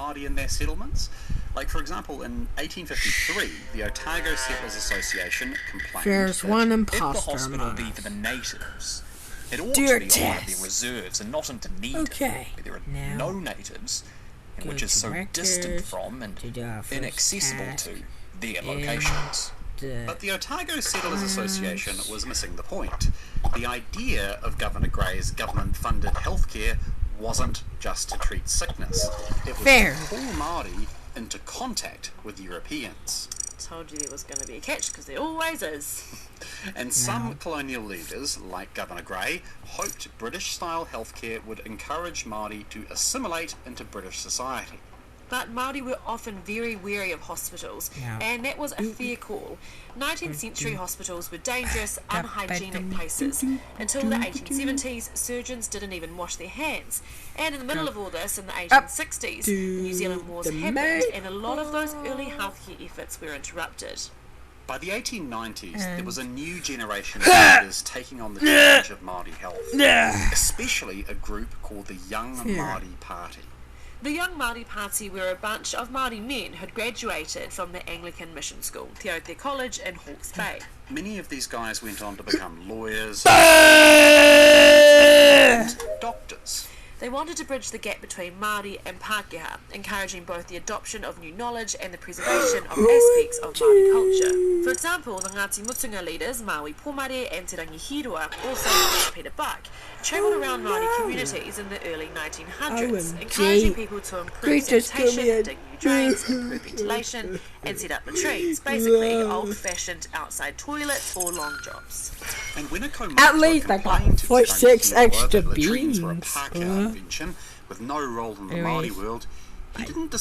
Māori in their settlements. Like, for example, in 1853, the Otago Settlers Association complained There's that one If the imposter hospital among be us. for the natives, it ought Do to be your on one of test. their reserves and not into Needham, Okay, where there are now no natives, and go which is to so distant records, from and to do our first inaccessible task, to their locations. But the Otago Settlers Association was missing the point. The idea of Governor Grey's government-funded healthcare wasn't just to treat sickness. It was Fair. to pull Māori into contact with Europeans. Told you there was going to be a catch, because there always is. And some colonial leaders, like Governor Grey, hoped British-style healthcare would encourage Māori to assimilate into British society. But Māori were often very wary of hospitals, Yeah. and that was a fair call. 19th century hospitals were dangerous, unhygienic places. Until the 1870s, surgeons didn't even wash their hands. And in the middle of all this, in the 1860s, the New Zealand Wars happened, and a lot of those early healthcare efforts were interrupted. By the 1890s, there was a new generation of leaders taking on the challenge of Māori health, especially a group called the Young Māori Party. The Young Māori Party were a bunch of Māori men who'd graduated from the Anglican Mission School, Te Aute College in Hawke's Bay. Many of these guys went on to become lawyers and doctors. They wanted to bridge the gap between Māori and Pākehā, encouraging both the adoption of new knowledge and the preservation of aspects of Māori culture. For example, the Ngāti Mutunga leaders, Maui Pomare and Te Rangihirua, also known as Peter Buck, travelled around Māori communities in the early 1900s, encouraging people to improve sanitation, dig new drains, improve ventilation, and set up latrines, basically old-fashioned outside toilets or long jobs. And when a At least I got 46 extra latrines were a beans, Pākehā invention with no role in the Māori world, he didn't